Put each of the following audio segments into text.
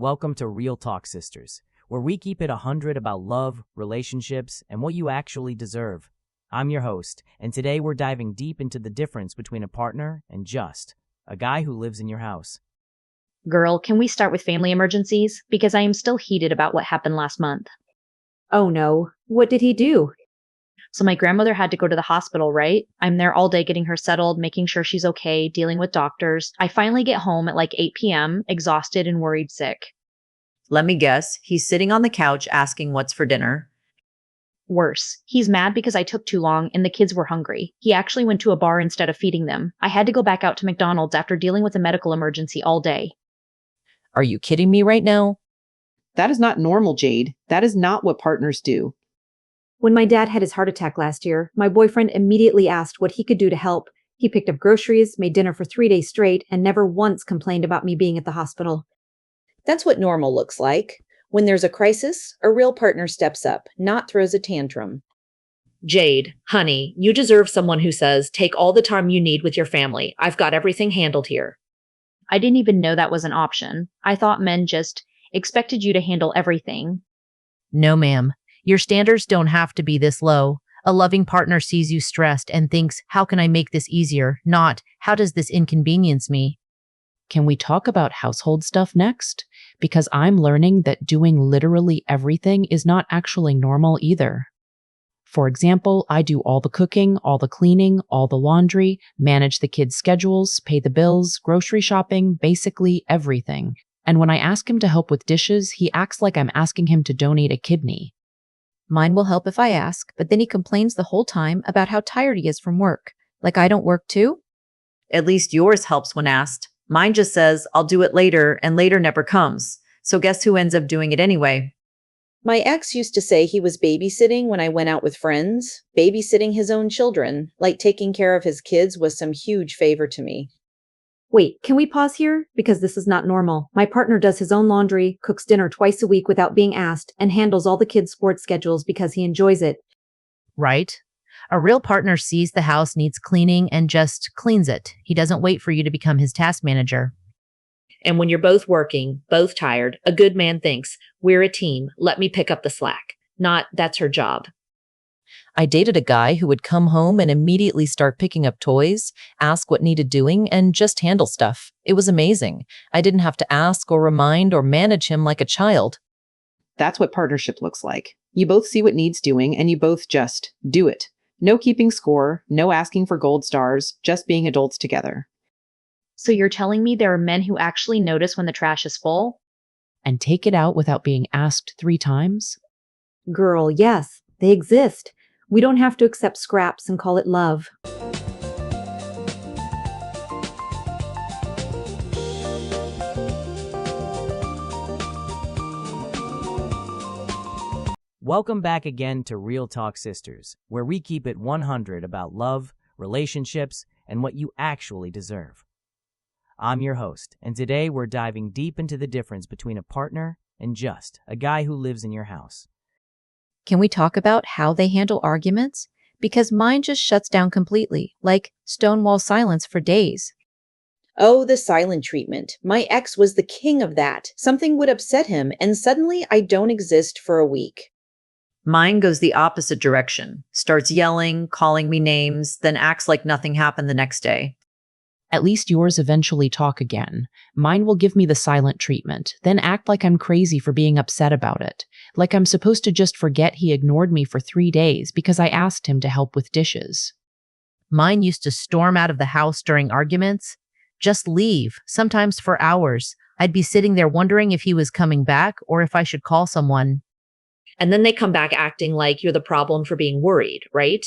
Welcome to Real Talk Sisters, where we keep it 100 about love, relationships, and what you actually deserve. I'm your host, and today we're diving deep into the difference between a partner and just a guy who lives in your house. Girl, can we start with family emergencies? Because I am still heated about what happened last month. Oh no, what did he do? So my grandmother had to go to the hospital, right? I'm there all day getting her settled, making sure she's okay, dealing with doctors. I finally get home at like 8 p.m., exhausted and worried sick. Let me guess, he's sitting on the couch asking what's for dinner. Worse, he's mad because I took too long and the kids were hungry. He actually went to a bar instead of feeding them. I had to go back out to McDonald's after dealing with a medical emergency all day. Are you kidding me right now? That is not normal, Jade. That is not what partners do. When my dad had his heart attack last year, my boyfriend immediately asked what he could do to help. He picked up groceries, made dinner for 3 days straight, and never once complained about me being at the hospital. That's what normal looks like. When there's a crisis, a real partner steps up, not throws a tantrum. Jade, honey, you deserve someone who says, take all the time you need with your family. I've got everything handled here. I didn't even know that was an option. I thought men just expected you to handle everything. No, ma'am. Your standards don't have to be this low. A loving partner sees you stressed and thinks, how can I make this easier? Not, how does this inconvenience me? Can we talk about household stuff next? Because I'm learning that doing literally everything is not actually normal either. For example, I do all the cooking, all the cleaning, all the laundry, manage the kids' schedules, pay the bills, grocery shopping, basically everything. And when I ask him to help with dishes, he acts like I'm asking him to donate a kidney. Mine will help if I ask, but then he complains the whole time about how tired he is from work. Like I don't work too? At least yours helps when asked. Mine just says, I'll do it later, and later never comes. So guess who ends up doing it anyway? My ex used to say he was babysitting when I went out with friends. Babysitting his own children, like taking care of his kids, was some huge favor to me. Wait, can we pause here? Because this is not normal. My partner does his own laundry, cooks dinner twice a week without being asked, and handles all the kids' sports schedules because he enjoys it. Right? A real partner sees the house needs cleaning and just cleans it. He doesn't wait for you to become his task manager. And when you're both working, both tired, a good man thinks, we're a team, let me pick up the slack. Not, that's her job. I dated a guy who would come home and immediately start picking up toys, ask what needed doing, and just handle stuff. It was amazing. I didn't have to ask or remind or manage him like a child. That's what partnership looks like. You both see what needs doing, and you both just do it. No keeping score, no asking for gold stars, just being adults together. So you're telling me there are men who actually notice when the trash is full? And take it out without being asked 3 times? Girl, yes, they exist. We don't have to accept scraps and call it love. Welcome back again to Real Talk Sisters, where we keep it 100 about love, relationships, and what you actually deserve. I'm your host, and today we're diving deep into the difference between a partner and just a guy who lives in your house. Can we talk about how they handle arguments? Because mine just shuts down completely, like stonewall silence for days. Oh, the silent treatment. My ex was the king of that. Something would upset him, and suddenly I don't exist for a week. Mine goes the opposite direction, starts yelling, calling me names, then acts like nothing happened the next day. At least yours eventually talk again. Mine will give me the silent treatment, then act like I'm crazy for being upset about it. Like I'm supposed to just forget he ignored me for 3 days because I asked him to help with dishes. Mine used to storm out of the house during arguments. Just leave, sometimes for hours. I'd be sitting there wondering if he was coming back or if I should call someone. And then they come back acting like you're the problem for being worried, right?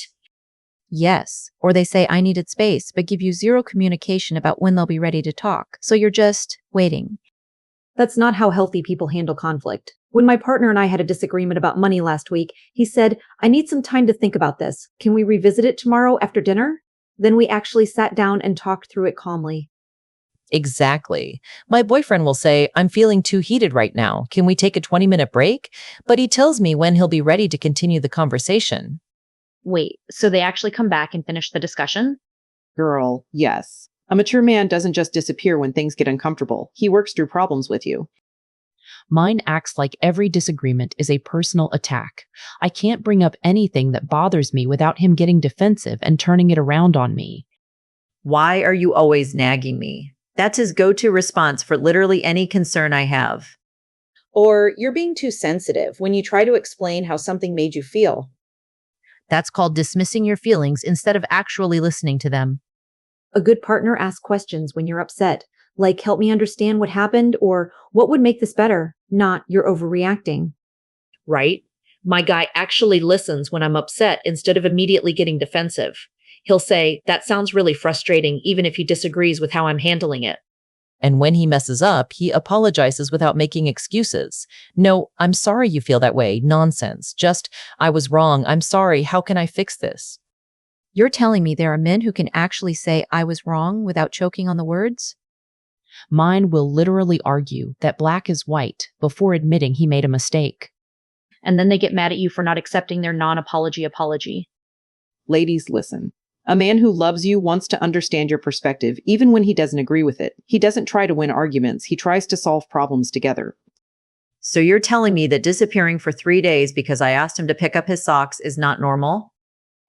Yes. Or they say I needed space, but give you zero communication about when they'll be ready to talk. So you're just waiting. That's not how healthy people handle conflict. When my partner and I had a disagreement about money last week, he said, I need some time to think about this. Can we revisit it tomorrow after dinner? Then we actually sat down and talked through it calmly. Exactly. My boyfriend will say, I'm feeling too heated right now. Can we take a 20-minute break? But he tells me when he'll be ready to continue the conversation. Wait, so they actually come back and finish the discussion? Girl, yes. A mature man doesn't just disappear when things get uncomfortable. He works through problems with you. Mine acts like every disagreement is a personal attack. I can't bring up anything that bothers me without him getting defensive and turning it around on me. Why are you always nagging me? That's his go-to response for literally any concern I have. Or you're being too sensitive when you try to explain how something made you feel. That's called dismissing your feelings instead of actually listening to them. A good partner asks questions when you're upset, like, help me understand what happened, or what would make this better, not you're overreacting. Right? My guy actually listens when I'm upset instead of immediately getting defensive. He'll say, that sounds really frustrating, even if he disagrees with how I'm handling it. And when he messes up, he apologizes without making excuses. No, I'm sorry you feel that way. Nonsense. Just, I was wrong. I'm sorry. How can I fix this? You're telling me there are men who can actually say, I was wrong without choking on the words? Mine will literally argue that black is white before admitting he made a mistake. And then they get mad at you for not accepting their non-apology apology. Ladies, listen. A man who loves you wants to understand your perspective, even when he doesn't agree with it. He doesn't try to win arguments. He tries to solve problems together. So you're telling me that disappearing for 3 days because I asked him to pick up his socks is not normal?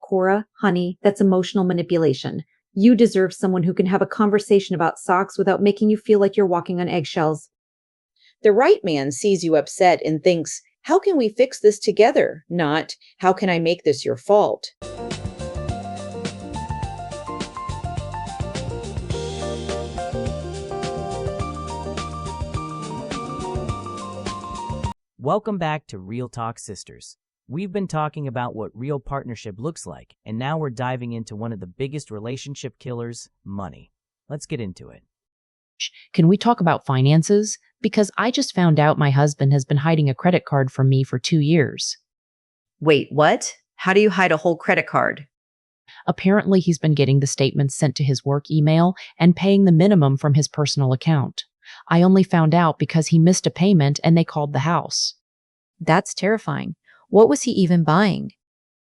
Cora, honey, that's emotional manipulation. You deserve someone who can have a conversation about socks without making you feel like you're walking on eggshells. The right man sees you upset and thinks, how can we fix this together? Not, how can I make this your fault? Welcome back to Real Talk Sisters. We've been talking about what real partnership looks like, and now we're diving into one of the biggest relationship killers, money. Let's get into it. Can we talk about finances? Because I just found out my husband has been hiding a credit card from me for 2 years. Wait, what? How do you hide a whole credit card? Apparently, he's been getting the statements sent to his work email and paying the minimum from his personal account. I only found out because he missed a payment and they called the house. That's terrifying. What was he even buying?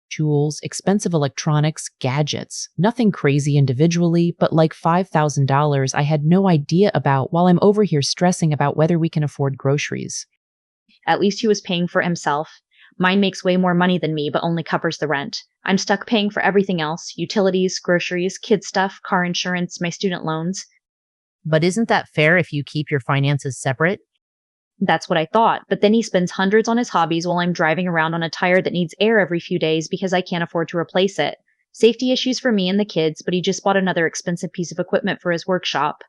Jewels, expensive electronics, gadgets. Nothing crazy individually, but like $5,000 I had no idea about while I'm over here stressing about whether we can afford groceries. At least he was paying for himself. Mine makes way more money than me, but only covers the rent. I'm stuck paying for everything else: utilities, groceries, kid stuff, car insurance, my student loans. But isn't that fair if you keep your finances separate? That's what I thought, but then he spends hundreds on his hobbies while I'm driving around on a tire that needs air every few days because I can't afford to replace it. Safety issues for me and the kids, but he just bought another expensive piece of equipment for his workshop.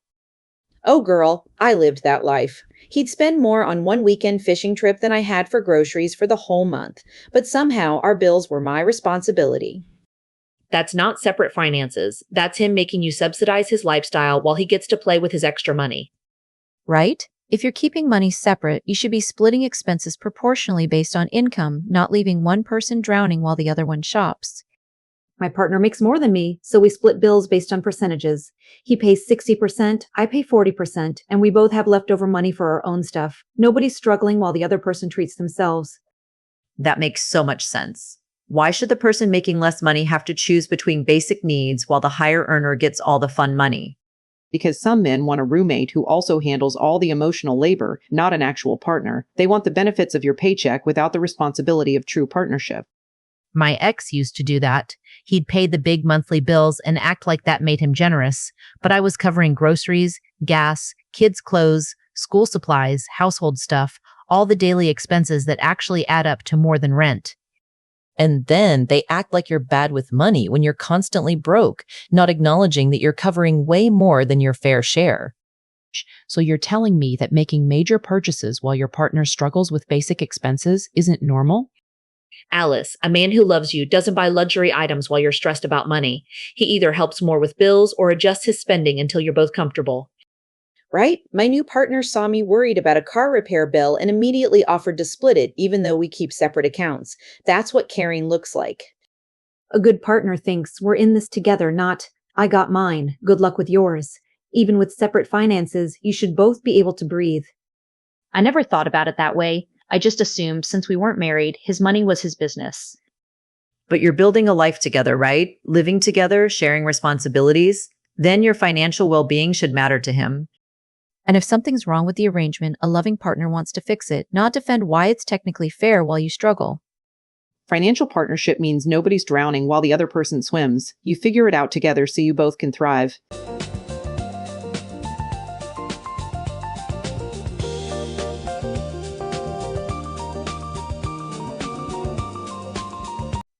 Oh, girl, I lived that life. He'd spend more on one weekend fishing trip than I had for groceries for the whole month, but somehow our bills were my responsibility. That's not separate finances. That's him making you subsidize his lifestyle while he gets to play with his extra money. Right? If you're keeping money separate, you should be splitting expenses proportionally based on income, not leaving one person drowning while the other one shops. My partner makes more than me, so we split bills based on percentages. He pays 60%, I pay 40%, and we both have leftover money for our own stuff. Nobody's struggling while the other person treats themselves. That makes so much sense. Why should the person making less money have to choose between basic needs while the higher earner gets all the fun money? Because some men want a roommate who also handles all the emotional labor, not an actual partner. They want the benefits of your paycheck without the responsibility of true partnership. My ex used to do that. He'd pay the big monthly bills and act like that made him generous, but I was covering groceries, gas, kids' clothes, school supplies, household stuff, all the daily expenses that actually add up to more than rent. And then they act like you're bad with money when you're constantly broke, not acknowledging that you're covering way more than your fair share. So you're telling me that making major purchases while your partner struggles with basic expenses isn't normal? Alice, a man who loves you doesn't buy luxury items while you're stressed about money. He either helps more with bills or adjusts his spending until you're both comfortable. Right? My new partner saw me worried about a car repair bill and immediately offered to split it, even though we keep separate accounts. That's what caring looks like. A good partner thinks, we're in this together, not, I got mine, good luck with yours. Even with separate finances, you should both be able to breathe. I never thought about it that way. I just assumed since we weren't married, his money was his business. But you're building a life together, right? Living together, sharing responsibilities. Then your financial well-being should matter to him. And if something's wrong with the arrangement, a loving partner wants to fix it, not defend why it's technically fair while you struggle. Financial partnership means nobody's drowning while the other person swims. You figure it out together so you both can thrive.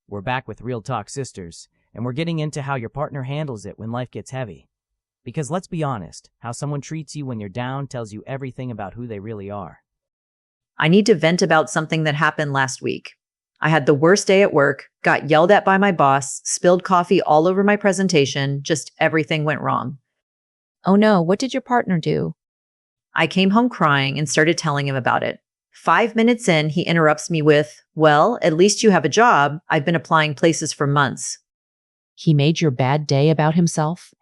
We're back with Real Talk Sisters, and we're getting into how your partner handles it when life gets heavy. Because let's be honest, how someone treats you when you're down tells you everything about who they really are. I need to vent about something that happened last week. I had the worst day at work, got yelled at by my boss, spilled coffee all over my presentation, just everything went wrong. Oh no, what did your partner do? I came home crying and started telling him about it. 5 minutes in, he interrupts me with, "Well, at least you have a job. I've been applying places for months." He made your bad day about himself?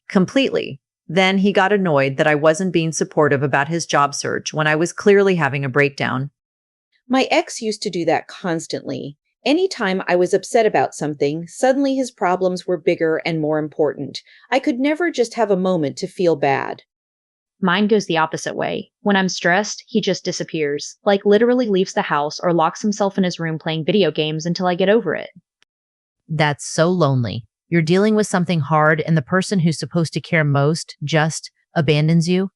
Completely. Then he got annoyed that I wasn't being supportive about his job search when I was clearly having a breakdown. My ex used to do that constantly. Anytime I was upset about something, suddenly his problems were bigger and more important. I could never just have a moment to feel bad. Mine goes the opposite way. When I'm stressed, he just disappears, like literally leaves the house or locks himself in his room playing video games until I get over it. That's so lonely. You're dealing with something hard and the person who's supposed to care most just abandons you.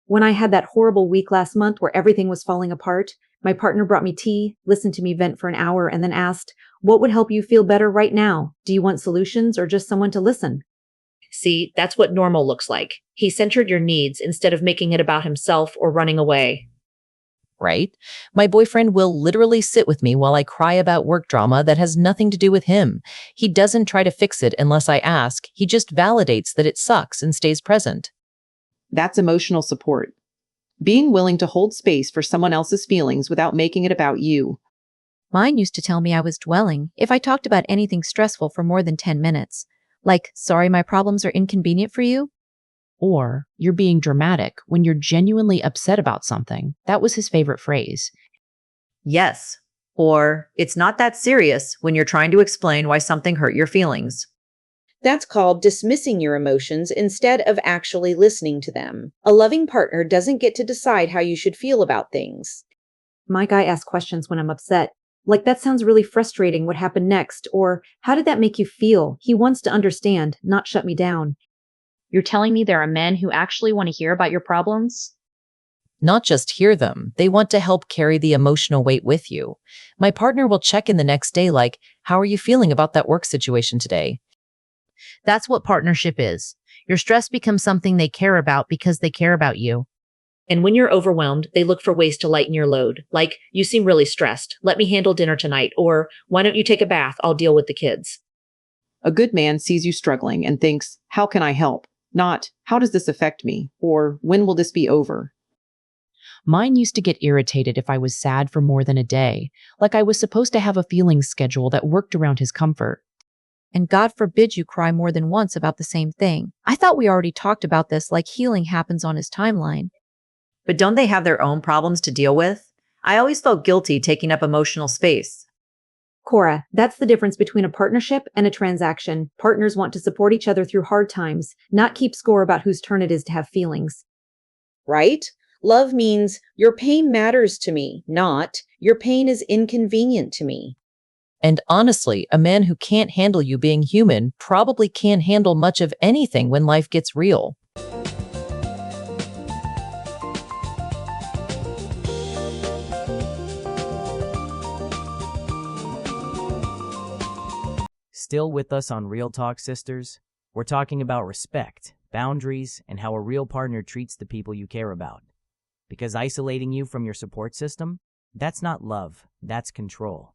When I had that horrible week last month where everything was falling apart, my partner brought me tea, listened to me vent for an hour, and then asked, "What would help you feel better right now? Do you want solutions or just someone to listen?" See, that's what normal looks like. He centered your needs instead of making it about himself or running away. Right? My boyfriend will literally sit with me while I cry about work drama that has nothing to do with him. He doesn't try to fix it unless I ask. He just validates that it sucks and stays present. That's emotional support. Being willing to hold space for someone else's feelings without making it about you. Mine used to tell me I was dwelling if I talked about anything stressful for more than 10 minutes. Like, "Sorry, my problems are inconvenient for you?" Or, "You're being dramatic," when you're genuinely upset about something. That was his favorite phrase. Yes. Or, "It's not that serious," when you're trying to explain why something hurt your feelings. That's called dismissing your emotions instead of actually listening to them. A loving partner doesn't get to decide how you should feel about things. My guy asks questions when I'm upset. Like, "That sounds really frustrating. What happened next?" Or, "How did that make you feel?" He wants to understand, not shut me down. You're telling me there are men who actually want to hear about your problems? Not just hear them, they want to help carry the emotional weight with you. My partner will check in the next day like, "How are you feeling about that work situation today?" That's what partnership is. Your stress becomes something they care about because they care about you. And when you're overwhelmed, they look for ways to lighten your load. Like, "You seem really stressed. Let me handle dinner tonight." Or, "Why don't you take a bath? I'll deal with the kids." A good man sees you struggling and thinks, "How can I help?" Not, "How does this affect me?" or "When will this be over?" Mine used to get irritated if I was sad for more than a day, like I was supposed to have a feelings schedule that worked around his comfort. And God forbid you cry more than once about the same thing. I thought we already talked about this, like healing happens on his timeline. But don't they have their own problems to deal with? I always felt guilty taking up emotional space. Cora, that's the difference between a partnership and a transaction. Partners want to support each other through hard times, not keep score about whose turn it is to have feelings. Right? Love means your pain matters to me, not your pain is inconvenient to me. And honestly, a man who can't handle you being human probably can't handle much of anything when life gets real. Still with us on Real Talk Sisters, we're talking about respect, boundaries, and how a real partner treats the people you care about. Because isolating you from your support system, that's not love, that's control.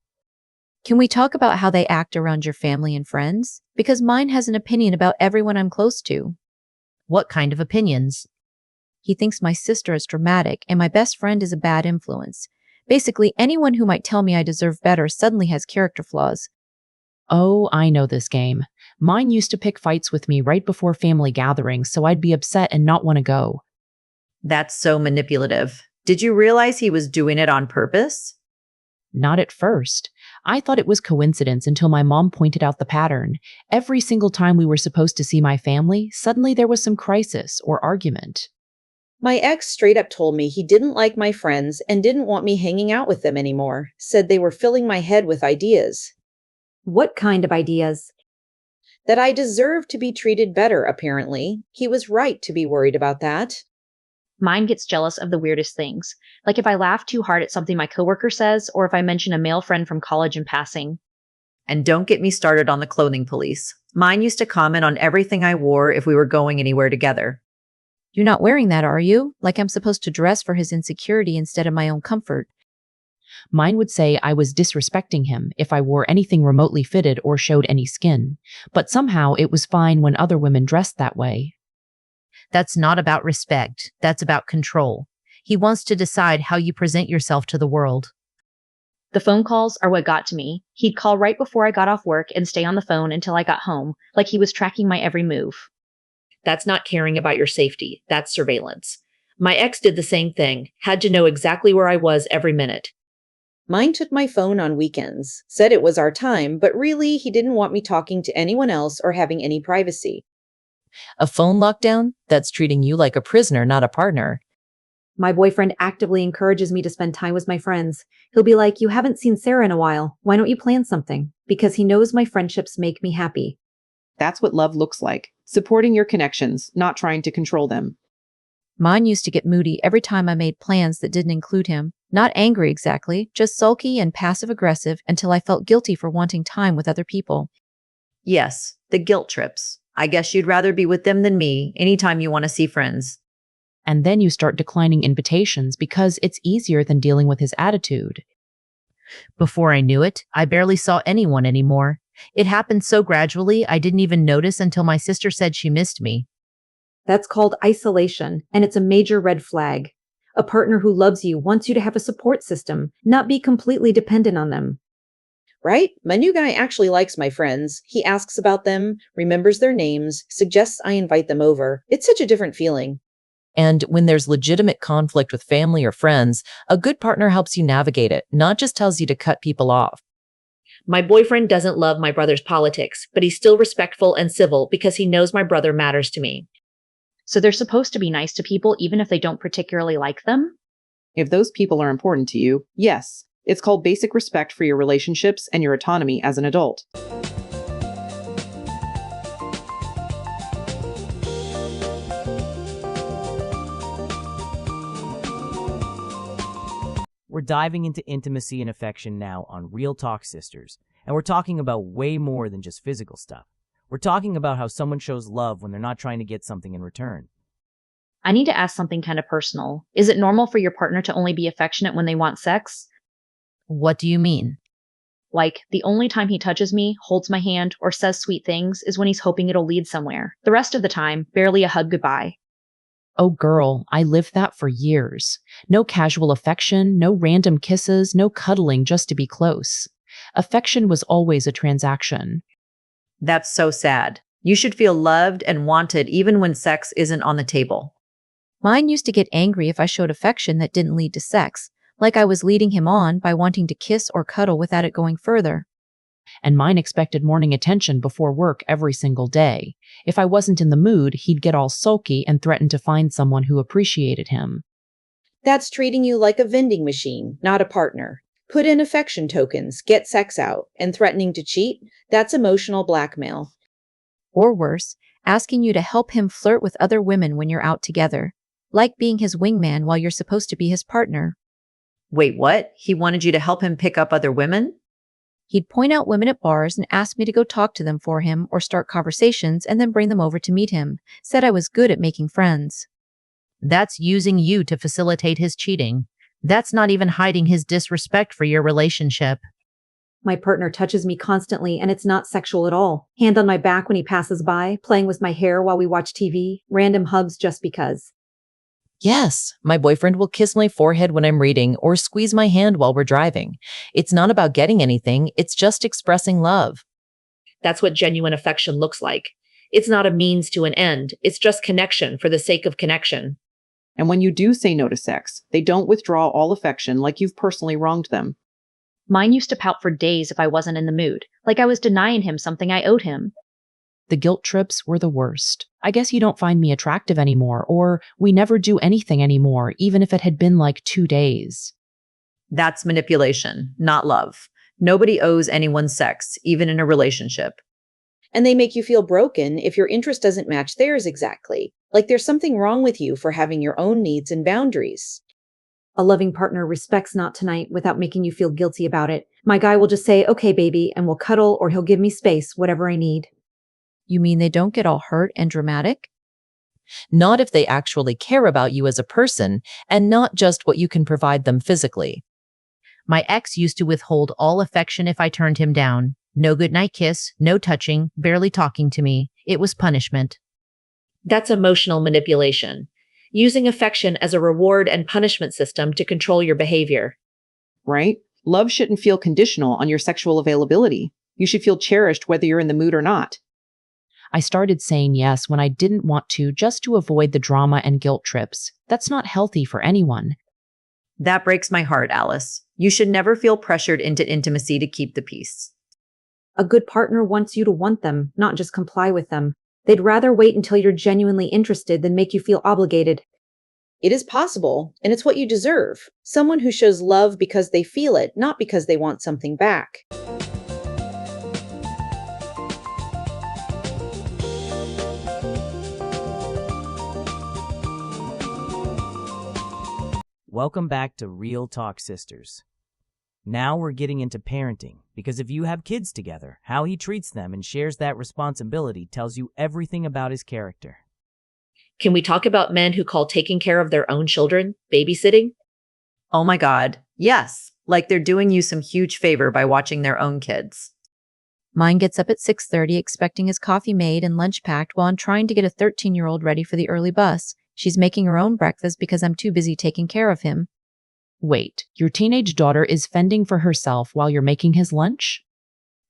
Can we talk about how they act around your family and friends? Because mine has an opinion about everyone I'm close to. What kind of opinions? He thinks my sister is dramatic and my best friend is a bad influence. Basically, anyone who might tell me I deserve better suddenly has character flaws. Oh, I know this game. Mine used to pick fights with me right before family gatherings, so I'd be upset and not want to go. That's so manipulative. Did you realize he was doing it on purpose? Not at first. I thought it was coincidence until my mom pointed out the pattern. Every single time we were supposed to see my family, suddenly there was some crisis or argument. My ex straight up told me he didn't like my friends and didn't want me hanging out with them anymore, said they were filling my head with ideas. What kind of ideas? That I deserved to be treated better, apparently. He was right to be worried about that. Mine gets jealous of the weirdest things, like if I laugh too hard at something my coworker says, or if I mention a male friend from college in passing. And don't get me started on the clothing police. Mine used to comment on everything I wore if we were going anywhere together. You're not wearing that, are you? Like I'm supposed to dress for his insecurity instead of my own comfort. Mine would say I was disrespecting him if I wore anything remotely fitted or showed any skin, but somehow it was fine when other women dressed that way. That's not about respect. That's about control. He wants to decide how you present yourself to the world. The phone calls are what got to me. He'd call right before I got off work and stay on the phone until I got home, like he was tracking my every move. That's not caring about your safety. That's surveillance. My ex did the same thing, had to know exactly where I was every minute. Mine took my phone on weekends, said it was our time, but really he didn't want me talking to anyone else or having any privacy. A phone lockdown? That's treating you like a prisoner, not a partner. My boyfriend actively encourages me to spend time with my friends. He'll be like, "You haven't seen Sarah in a while. Why don't you plan something?" Because he knows my friendships make me happy. That's what love looks like. Supporting your connections, not trying to control them. Mine used to get moody every time I made plans that didn't include him. Not angry exactly, just sulky and passive-aggressive until I felt guilty for wanting time with other people. Yes, the guilt trips. I guess you'd rather be with them than me anytime you want to see friends. And then you start declining invitations because it's easier than dealing with his attitude. Before I knew it, I barely saw anyone anymore. It happened so gradually, I didn't even notice until my sister said she missed me. That's called isolation, and it's a major red flag. A partner who loves you wants you to have a support system, not be completely dependent on them. Right? My new guy actually likes my friends. He asks about them, remembers their names, suggests I invite them over. It's such a different feeling. And when there's legitimate conflict with family or friends, a good partner helps you navigate it, not just tells you to cut people off. My boyfriend doesn't love my brother's politics, but he's still respectful and civil because he knows my brother matters to me. So they're supposed to be nice to people even if they don't particularly like them? If those people are important to you, yes. It's called basic respect for your relationships and your autonomy as an adult. We're diving into intimacy and affection now on Real Talk Sisters, and we're talking about way more than just physical stuff. We're talking about how someone shows love when they're not trying to get something in return. I need to ask something kind of personal. Is it normal for your partner to only be affectionate when they want sex? What do you mean? Like, the only time he touches me, holds my hand, or says sweet things is when he's hoping it'll lead somewhere. The rest of the time, barely a hug goodbye. Oh girl, I lived that for years. No casual affection, no random kisses, no cuddling just to be close. Affection was always a transaction. That's so sad. You should feel loved and wanted even when sex isn't on the table. Mine used to get angry if I showed affection that didn't lead to sex, like I was leading him on by wanting to kiss or cuddle without it going further. And mine expected morning attention before work every single day. If I wasn't in the mood, he'd get all sulky and threaten to find someone who appreciated him. That's treating you like a vending machine, not a partner. Put in affection tokens, get sex out, and threatening to cheat, that's emotional blackmail. Or worse, asking you to help him flirt with other women when you're out together, like being his wingman while you're supposed to be his partner. Wait, what? He wanted you to help him pick up other women? He'd point out women at bars and ask me to go talk to them for him or start conversations and then bring them over to meet him. Said I was good at making friends. That's using you to facilitate his cheating. That's not even hiding his disrespect for your relationship. My partner touches me constantly, and it's not sexual at all. Hand on my back when he passes by, playing with my hair while we watch TV, random hugs just because. Yes, my boyfriend will kiss my forehead when I'm reading or squeeze my hand while we're driving. It's not about getting anything, it's just expressing love. That's what genuine affection looks like. It's not a means to an end. It's just connection for the sake of connection. And when you do say no to sex, they don't withdraw all affection like you've personally wronged them. Mine used to pout for days if I wasn't in the mood, like I was denying him something I owed him. The guilt trips were the worst. I guess you don't find me attractive anymore, or we never do anything anymore, even if it had been like 2 days. That's manipulation, not love. Nobody owes anyone sex, even in a relationship. And they make you feel broken if your interest doesn't match theirs exactly, like there's something wrong with you for having your own needs and boundaries. A loving partner respects not tonight without making you feel guilty about it. My guy will just say, okay, baby, and we'll cuddle, or he'll give me space, whatever I need. You mean they don't get all hurt and dramatic? Not if they actually care about you as a person and not just what you can provide them physically. My ex used to withhold all affection if I turned him down. No goodnight kiss, no touching, barely talking to me. It was punishment. That's emotional manipulation, using affection as a reward and punishment system to control your behavior. Right? Love shouldn't feel conditional on your sexual availability. You should feel cherished whether you're in the mood or not. I started saying yes when I didn't want to, just to avoid the drama and guilt trips. That's not healthy for anyone. That breaks my heart, Alice. You should never feel pressured into intimacy to keep the peace. A good partner wants you to want them, not just comply with them. They'd rather wait until you're genuinely interested than make you feel obligated. It is possible, and it's what you deserve. Someone who shows love because they feel it, not because they want something back. Welcome back to Real Talk Sisters. Now we're getting into parenting, because if you have kids together, how he treats them and shares that responsibility tells you everything about his character. Can we talk about men who call taking care of their own children babysitting? Oh my God. Yes. Like they're doing you some huge favor by watching their own kids. Mine gets up at 6:30 expecting his coffee made and lunch packed while I'm trying to get a 13-year-old ready for the early bus. She's making her own breakfast because I'm too busy taking care of him. Wait, your teenage daughter is fending for herself while you're making his lunch?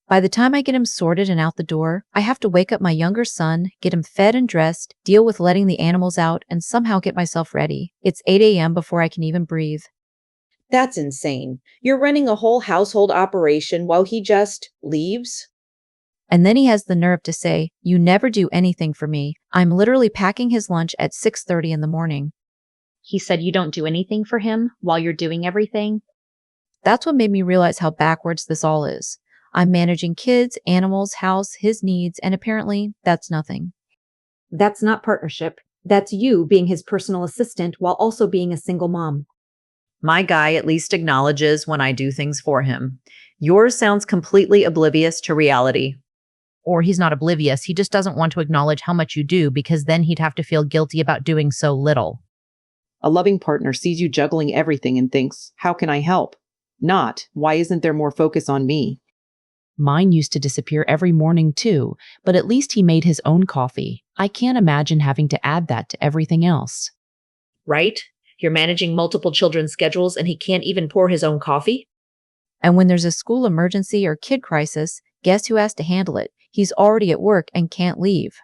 By the time I get him sorted and out the door, I have to wake up my younger son, get him fed and dressed, deal with letting the animals out, and somehow get myself ready. It's 8 a.m. before I can even breathe. That's insane. You're running a whole household operation while he just leaves? And then he has the nerve to say, "You never do anything for me." I'm literally packing his lunch at 6:30 in the morning. He said you don't do anything for him while you're doing everything. That's what made me realize how backwards this all is. I'm managing kids, animals, house, his needs, and apparently that's nothing. That's not partnership. That's you being his personal assistant while also being a single mom. My guy at least acknowledges when I do things for him. Yours sounds completely oblivious to reality. Or he's not oblivious, he just doesn't want to acknowledge how much you do because then he'd have to feel guilty about doing so little. A loving partner sees you juggling everything and thinks, how can I help? Not, why isn't there more focus on me? Mine used to disappear every morning too, but at least he made his own coffee. I can't imagine having to add that to everything else. Right? You're managing multiple children's schedules and he can't even pour his own coffee? And when there's a school emergency or kid crisis, guess who has to handle it? He's already at work and can't leave.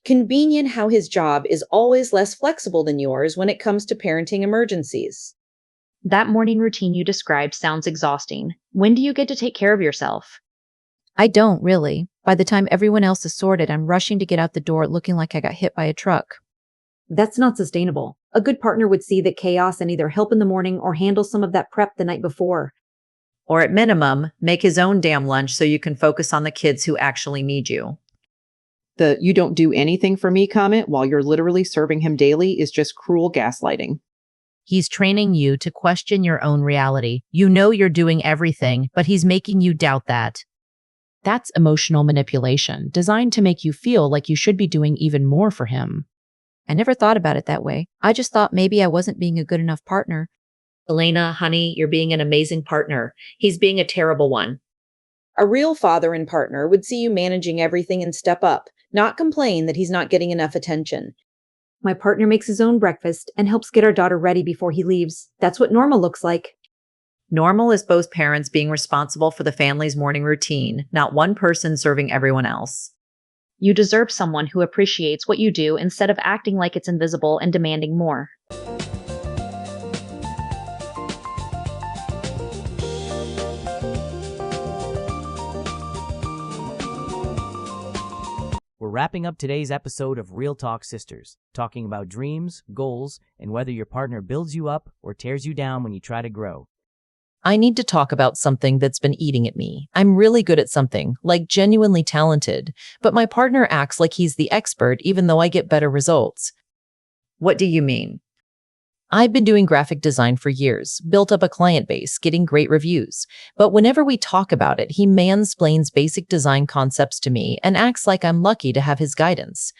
Convenient how his job is always less flexible than yours when it comes to parenting emergencies. That morning routine you described sounds exhausting. When do you get to take care of yourself? I don't really. By the time everyone else is sorted, I'm rushing to get out the door looking like I got hit by a truck. That's not sustainable. A good partner would see the chaos and either help in the morning or handle some of that prep the night before. Or at minimum, make his own damn lunch so you can focus on the kids who actually need you. The "you don't do anything for me" comment while you're literally serving him daily is just cruel gaslighting. He's training you to question your own reality. You know you're doing everything, but he's making you doubt that. That's emotional manipulation, designed to make you feel like you should be doing even more for him. I never thought about it that way. I just thought maybe I wasn't being a good enough partner. Elena, honey, you're being an amazing partner. He's being a terrible one. A real father and partner would see you managing everything and step up, not complain that he's not getting enough attention. My partner makes his own breakfast and helps get our daughter ready before he leaves. That's what normal looks like. Normal is both parents being responsible for the family's morning routine, not one person serving everyone else. You deserve someone who appreciates what you do instead of acting like it's invisible and demanding more. We're wrapping up today's episode of Real Talk Sisters, talking about dreams, goals, and whether your partner builds you up or tears you down when you try to grow. I need to talk about something that's been eating at me. I'm really good at something, like genuinely talented, but my partner acts like he's the expert even though I get better results. What do you mean? I've been doing graphic design for years, built up a client base, getting great reviews. But whenever we talk about it, he mansplains basic design concepts to me and acts like I'm lucky to have his guidance.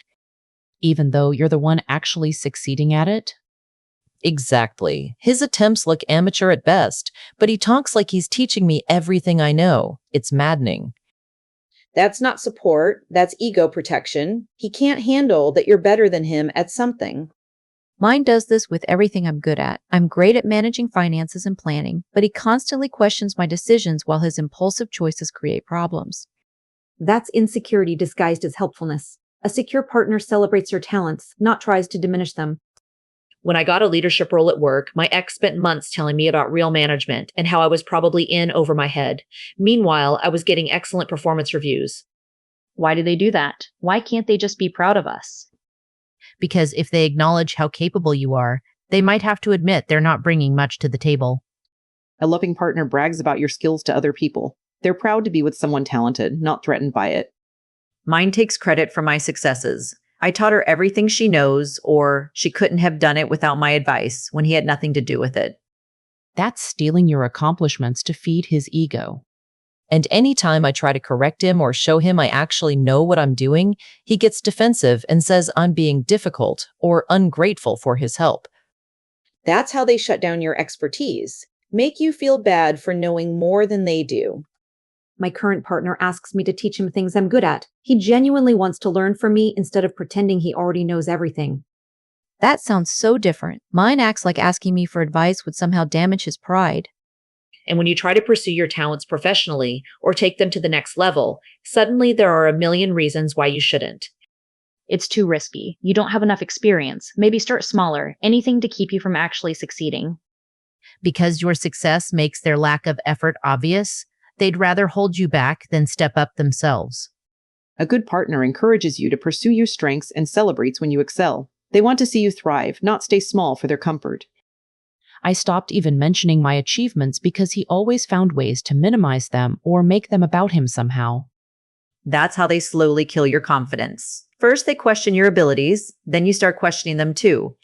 Even though you're the one actually succeeding at it? Exactly. His attempts look amateur at best, but he talks like he's teaching me everything I know. It's maddening. That's not support, that's ego protection. He can't handle that you're better than him at something. Mine does this with everything I'm good at. I'm great at managing finances and planning, but he constantly questions my decisions while his impulsive choices create problems. That's insecurity disguised as helpfulness. A secure partner celebrates your talents, not tries to diminish them. When I got a leadership role at work, my ex spent months telling me about real management and how I was probably in over my head. Meanwhile, I was getting excellent performance reviews. Why do they do that? Why can't they just be proud of us? Because if they acknowledge how capable you are, they might have to admit they're not bringing much to the table. A loving partner brags about your skills to other people. They're proud to be with someone talented, not threatened by it. Mine takes credit for my successes. I taught her everything she knows, or she couldn't have done it without my advice when he had nothing to do with it. That's stealing your accomplishments to feed his ego. And anytime I try to correct him or show him I actually know what I'm doing, he gets defensive and says I'm being difficult or ungrateful for his help. That's how they shut down your expertise. Make you feel bad for knowing more than they do. My current partner asks me to teach him things I'm good at. He genuinely wants to learn from me instead of pretending he already knows everything. That sounds so different. Mine acts like asking me for advice would somehow damage his pride. And when you try to pursue your talents professionally or take them to the next level, suddenly there are a million reasons why you shouldn't. It's too risky. You don't have enough experience. Maybe start smaller. Anything to keep you from actually succeeding. Because your success makes their lack of effort obvious, they'd rather hold you back than step up themselves. A good partner encourages you to pursue your strengths and celebrates when you excel. They want to see you thrive, not stay small for their comfort. I stopped even mentioning my achievements because he always found ways to minimize them or make them about him somehow. That's how they slowly kill your confidence. First, they question your abilities, then you start questioning them too.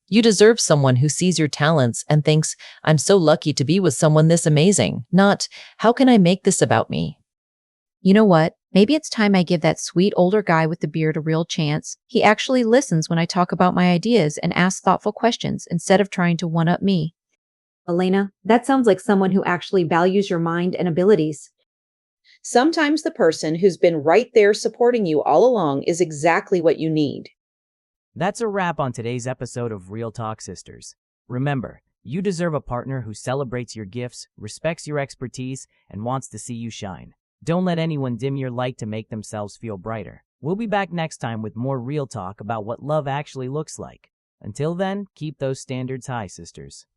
You deserve someone who sees your talents and thinks, I'm so lucky to be with someone this amazing, not, how can I make this about me? You know what? Maybe it's time I give that sweet older guy with the beard a real chance. He actually listens when I talk about my ideas and asks thoughtful questions instead of trying to one-up me. Elena, that sounds like someone who actually values your mind and abilities. Sometimes the person who's been right there supporting you all along is exactly what you need. That's a wrap on today's episode of Real Talk Sisters. Remember, you deserve a partner who celebrates your gifts, respects your expertise, and wants to see you shine. Don't let anyone dim your light to make themselves feel brighter. We'll be back next time with more real talk about what love actually looks like. Until then, keep those standards high, sisters.